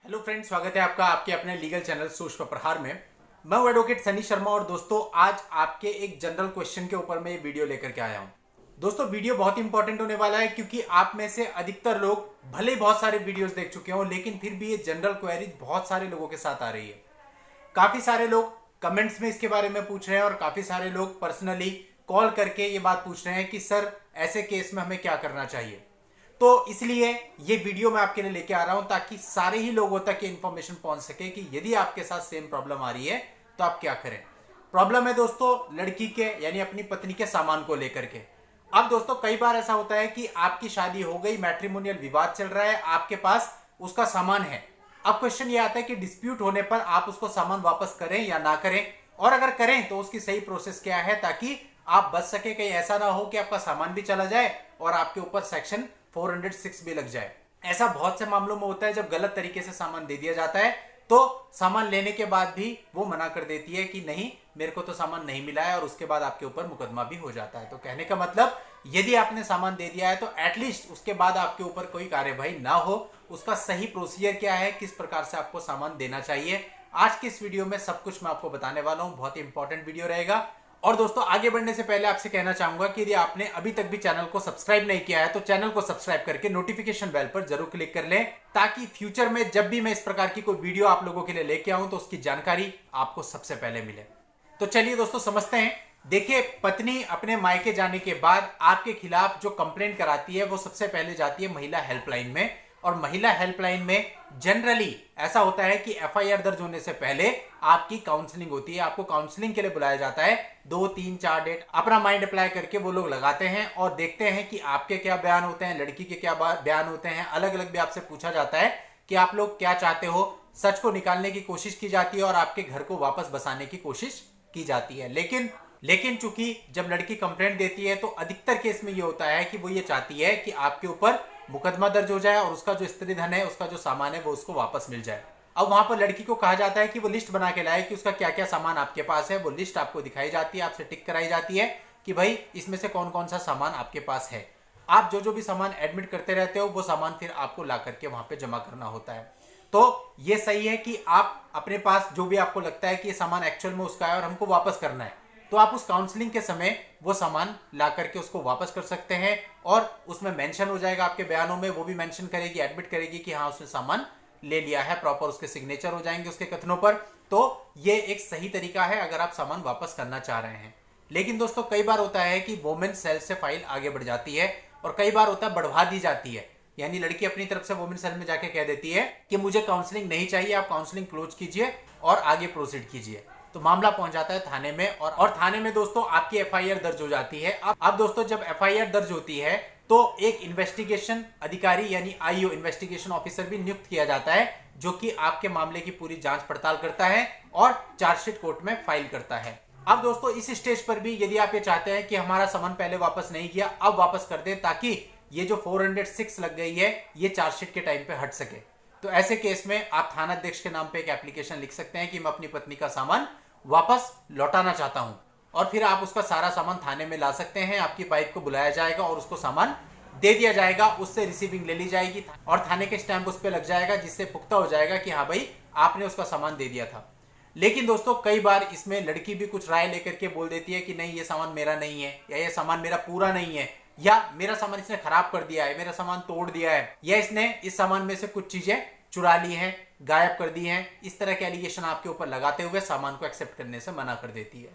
Hello friends, स्वागत है आपका आपके अपने लीगल चैनल सूक्ष्म प्रहार में। मैं हूं एडवोकेट सनी शर्मा और दोस्तों आज आपके एक जनरल क्वेश्चन के ऊपर मैं ये वीडियो लेकर के आया हूं। दोस्तों वीडियो बहुत इंपॉर्टेंट होने वाला है क्योंकि आप में से अधिकतर लोग भले ही बहुत सारे वीडियोस देख चुके हो लेकिन फिर भी ये जनरल क्वेरीज बहुत सारे लोगों के साथ आ रही है। काफी सारे लोग कमेंट्स में इसके बारे में पूछ रहे हैं और काफी सारे लोग पर्सनली कॉल करके ये बात पूछ रहे हैं कि सर ऐसे केस में हमें क्या करना चाहिए। तो इसलिए ये वीडियो मैं आपके लिए लेके आ रहा हूं ताकि सारे ही लोगों तक ये इंफॉर्मेशन पहुंच सके कि यदि आपके साथ सेम प्रॉब्लम आ रही है तो आप क्या करें। प्रॉब्लम है दोस्तों लड़की के यानी अपनी पत्नी के सामान को लेकर के। अब दोस्तों कई बार ऐसा होता है कि आपकी शादी हो गई, मैट्रिमोनियल विवाद चल रहा है, आपके पास उसका सामान है। अब क्वेश्चन ये आता है कि डिस्प्यूट होने पर आप उसको सामान वापस करें या ना करें, और अगर करें तो उसकी सही प्रोसेस क्या है ताकि आप बच सके। कहीं ऐसा ना हो कि आपका सामान भी चला जाए और आपके ऊपर सेक्शन 406 भी लग जाए। ऐसा बहुत से मामलों में होता है जब गलत तरीके से सामान दे दिया जाता है तो सामान लेने के बाद भी वो मना कर देती है कि नहीं मेरे को तो सामान नहीं मिला है, और उसके बाद आपके ऊपर मुकदमा भी हो जाता है। तो कहने का मतलब यदि आपने सामान दे दिया है तो एटलीस्ट उसके बाद आपके ऊपर कोई कार्यवाही ना हो। उसका सही प्रोसीजर क्या है, किस प्रकार से आपको सामान देना चाहिए, आज की इस वीडियो में सब कुछ मैं आपको बताने वाला हूं। बहुत ही इंपॉर्टेंट वीडियो रहेगा। और दोस्तों आगे बढ़ने से पहले आपसे कहना चाहूंगा कि यदि आपने अभी तक भी चैनल को सब्सक्राइब नहीं किया है तो चैनल को सब्सक्राइब करके नोटिफिकेशन बेल पर जरूर क्लिक कर लें ताकि फ्यूचर में जब भी मैं इस प्रकार की कोई वीडियो आप लोगों के लिए लेके आऊं तो उसकी जानकारी आपको सबसे पहले मिले। तो चलिए दोस्तों समझते हैं। देखिए, पत्नी अपने मायके जाने के बाद आपके खिलाफ जो कंप्लेंट कराती है वो सबसे पहले जाती है महिला हेल्पलाइन में, और महिला हेल्पलाइन में जनरली ऐसा होता है कि एफआईआर दर्ज होने से पहले आपकी काउंसलिंग होती है। आपको काउंसलिंग के लिए बुलाया जाता है। 2, 3, 4 डेट अपना माइंड अप्लाई करके वो लोग लगाते हैं और देखते हैं कि आपके क्या बयान होते हैं, लड़की के क्या बयान होते हैं। अलग अलग भी आपसे पूछा जाता है कि आप लोग क्या चाहते हो। सच को निकालने की कोशिश की जाती है और आपके घर को वापस बसाने की कोशिश की जाती है। लेकिन चूंकि जब लड़की कंप्लेंट देती है तो अधिकतर केस में ये होता है कि वो ये चाहती है कि आपके ऊपर मुकदमा दर्ज हो जाए और उसका जो स्त्री धन है, उसका जो सामान है वो उसको वापस मिल जाए। अब वहां पर लड़की को कहा जाता है कि वो लिस्ट बना के लाए कि उसका क्या क्या सामान आपके पास है। वो लिस्ट आपको दिखाई जाती है, आपसे टिक कराई जाती है कि भाई इसमें से कौन कौन सा सामान आपके पास है। आप जो जो भी सामान एडमिट करते रहते हो वो सामान फिर आपको ला करके वहां पे जमा करना होता है। तो ये सही है कि आप अपने पास जो भी आपको लगता है कि ये सामान एक्चुअल में उसका है और हमको वापस करना है, तो आप उस काउंसलिंग के समय वो सामान ला करके उसको वापस कर सकते हैं। और उसमें मेंशन हो जाएगा आपके बयानों में, वो भी मेंशन करेगी, एडमिट करेगी कि हाँ उसने सामान ले लिया है, प्रॉपर उसके सिग्नेचर हो जाएंगे उसके कथनों पर। तो ये एक सही तरीका है अगर आप सामान वापस करना चाह रहे हैं। लेकिन दोस्तों कई बार होता है कि वोमेन सेल से फाइल आगे बढ़ जाती है और कई बार होता है बढ़वा दी जाती है। यानी लड़की अपनी तरफ से वोमेन सेल में जाके कह देती है कि मुझे काउंसलिंग नहीं चाहिए, आप काउंसलिंग क्लोज कीजिए और आगे प्रोसीड कीजिए। तो मामला पहुंच जाता है थाने में और थाने में दोस्तों आपकी एफआईआर दर्ज हो जाती है। अब दोस्तों जब एफआईआर दर्ज होती है तो एक इन्वेस्टिगेशन अधिकारी यानी आईओ इन्वेस्टिगेशन ऑफिसर भी नियुक्त किया जाता है जो कि आपके मामले की पूरी जांच पड़ताल करता है और चार्जशीट कोर्ट में फाइल करता है। अब दोस्तों इस स्टेज पर भी यदि आप ये चाहते हैं कि हमारा सामान पहले वापस नहीं किया अब वापस कर दे ताकि ये जो 406 लग गई है ये चार्जशीट के टाइम पे हट सके, तो ऐसे केस में आप थाना अध्यक्ष के नाम पे एक एप्लीकेशन लिख सकते हैं कि मैं अपनी पत्नी का सामान वापस लौटाना चाहता हूं, और फिर आप उसका सारा सामान थाने में ला सकते हैं। आपकी वाइफ को बुलाया जाएगा और उसको सामान दे दिया जाएगा, उससे रिसीविंग ले ली जाएगी और थाने के स्टैंप उस पर लग जाएगा जिससे पुख्ता हो जाएगा कि हाँ भाई आपने उसका सामान दे दिया था। लेकिन दोस्तों कई बार इसमें लड़की भी कुछ राय लेकर के बोल देती है कि नहीं ये सामान मेरा नहीं है, या ये सामान मेरा पूरा नहीं है, या मेरा सामान इसने खराब कर दिया है, मेरा सामान तोड़ दिया है, या इसने इस सामान में से कुछ चीजें चुरा ली हैं, गायब कर दी हैं। इस तरह के एलिगेशन आपके ऊपर लगाते हुए सामान को एक्सेप्ट करने से मना कर देती है।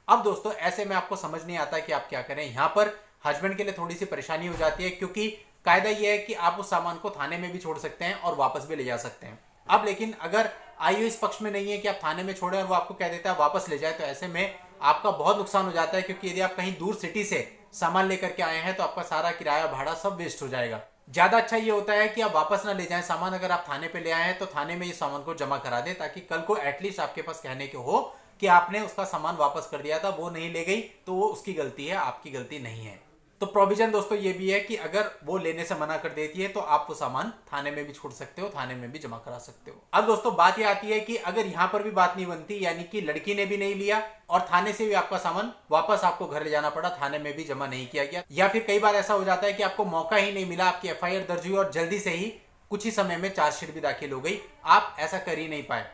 अब दोस्तों ऐसे में आपको समझ नहीं आता कि आप क्या करें। यहां पर हस्बैंड के लिए थोड़ी सी परेशानी हो जाती है क्योंकि कायदा यह है कि आप उस सामान को थाने में भी छोड़ सकते हैं और वापस भी ले जा सकते हैं। अब लेकिन अगर आईओ इस पक्ष में नहीं है कि आप थाने में छोड़ें और वो आपको कह देता है वापस ले जाए, तो ऐसे में आपका बहुत नुकसान हो जाता है क्योंकि यदि आप कहीं दूर सिटी से सामान लेकर के आए हैं तो आपका सारा किराया भाड़ा सब वेस्ट हो जाएगा। ज्यादा अच्छा ये होता है कि आप वापस ना ले जाएं सामान। अगर आप थाने पे ले आए हैं तो थाने में ये सामान को जमा करा दें ताकि कल को एटलीस्ट आपके पास कहने के हो कि आपने उसका सामान वापस कर दिया था, वो नहीं ले गई तो वो उसकी गलती है, आपकी गलती नहीं है। तो प्रोविजन दोस्तों ये भी है कि अगर वो लेने से मना कर देती है तो आप वो सामान थाने में भी छोड़ सकते हो, थाने में भी जमा करा सकते हो। अब दोस्तों बात ये आती है कि अगर यहां पर भी बात नहीं बनती, यानी कि लड़की ने भी नहीं लिया और थाने से भी आपका सामान वापस आपको घर ले जाना पड़ा, थाने में भी जमा नहीं किया गया, या फिर कई बार ऐसा हो जाता है कि आपको मौका ही नहीं मिला, आपकी एफआईआर दर्ज हुई और जल्दी से ही कुछ ही समय में चार्जशीट भी दाखिल हो गई, आप ऐसा कर ही नहीं पाए।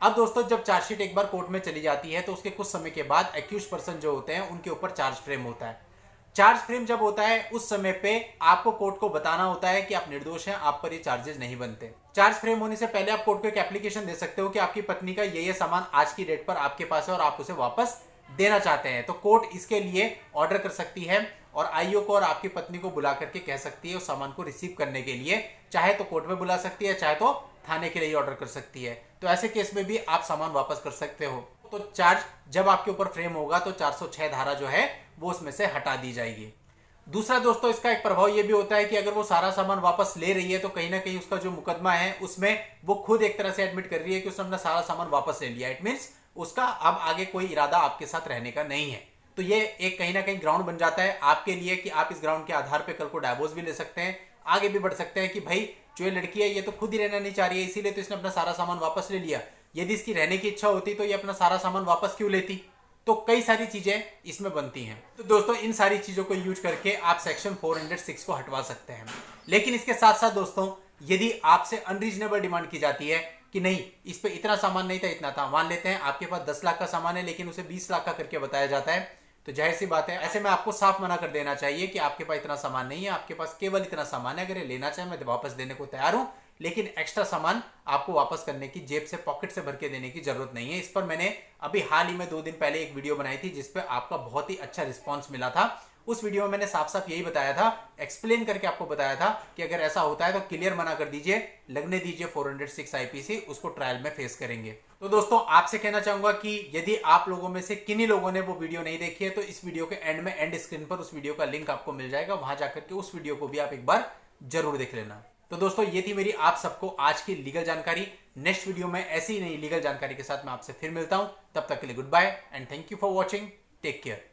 अब दोस्तों जब चार्जशीट एक बार कोर्ट में चली जाती है तो उसके कुछ समय के बाद एक्यूज पर्सन जो होते हैं उनके ऊपर चार्ज फ्रेम होता है। चार्ज फ्रेम जब होता है उस समय पे आपको कोर्ट को बताना होता है कि आप निर्दोष हैं, आप पर ये चार्जेस नहीं बनते। चार्ज फ्रेम होने से पहले आप कोर्ट को एक एप्लीकेशन दे सकते हो कि आपकी पत्नी का ये सामान आज की डेट पर आपके पास है और आप उसे वापस देना चाहते हैं, तो कोर्ट इसके लिए ऑर्डर कर सकती है और आईओ को और आपकी पत्नी को बुला करके कह सकती है उस सामान को रिसीव करने के लिए। चाहे तो कोर्ट में बुला सकती है, चाहे तो थाने के लिए ऑर्डर कर सकती है। तो ऐसे केस में भी आप सामान वापस कर सकते हो। तो चार्ज जब आपके ऊपर फ्रेम होगा तो 406 धारा जो है वो उसमें से हटा दी जाएगी। दूसरा दोस्तों इसका एक प्रभाव ये भी होता है कि अगर वो सारा सामान वापस ले रही है तो कहीं ना कहीं उसका जो मुकदमा है उसमें वो खुद एक तरह से एडमिट कर रही है कि उसने अपना सारा सामान वापस ले लिया। इट मीन्स उसका अब आगे कोई इरादा आपके साथ रहने का नहीं है। तो ये एक कहीं ना कहीं ग्राउंड बन जाता है आपके लिए कि आप इस ग्राउंड के आधार पर कल को डाइवोर्स भी ले सकते हैं, आगे भी बढ़ सकते हैं कि भाई जो ये लड़की है ये तो खुद ही रहना नहीं चाह रही है, इसीलिए तो इसने अपना सारा सामान वापस ले लिया। यदि इसकी रहने की इच्छा होती तो ये अपना सारा सामान वापस क्यों लेती। तो कई सारी चीजें इसमें बनती हैं। तो दोस्तों इन सारी चीजों को यूज करके आप सेक्शन 406 को हटवा सकते हैं। लेकिन इसके साथ साथ दोस्तों यदि आपसे अनरीजनेबल डिमांड की जाती है कि नहीं इस पे इतना सामान नहीं था, इतना था, मान लेते हैं आपके पास 10 लाख का सामान है लेकिन उसे 20 लाख का करके बताया जाता है, तो जाहिर सी बात है ऐसे में आपको साफ मना कर देना चाहिए कि आपके पास इतना सामान नहीं है, आपके पास केवल इतना सामान है, अगर ये लेना चाहे मैं वापस देने को तैयार हूं, लेकिन एक्स्ट्रा सामान आपको वापस करने की जेब से पॉकेट से भर के देने की जरूरत नहीं है। इस पर मैंने अभी हाल ही में 2 दिन पहले एक वीडियो बनाई थी जिस पे आपका बहुत ही अच्छा रिस्पांस मिला था। उस वीडियो में मैंने साफ साफ यही बताया था, एक्सप्लेन करके आपको बताया था कि अगर ऐसा होता है तो क्लियर मना कर दीजिए, लगने दीजिए 406 आईपीसी, उसको ट्रायल में फेस करेंगे। तो दोस्तों आपसे कहना चाहूंगा कि यदि आप लोगों में से किन्हीं लोगों ने वो वीडियो नहीं देखी है तो इस वीडियो के एंड में एंड स्क्रीन पर उस वीडियो का लिंक आपको मिल जाएगा, वहां जाकर के उस वीडियो को भी आप एक बार जरूर देख लेना। तो दोस्तों ये थी मेरी आप सबको आज की लीगल जानकारी। नेक्स्ट वीडियो में ऐसी ही नई लीगल जानकारी के साथ मैं आपसे फिर मिलता हूं, तब तक के लिए goodbye and thank you for watching, take care.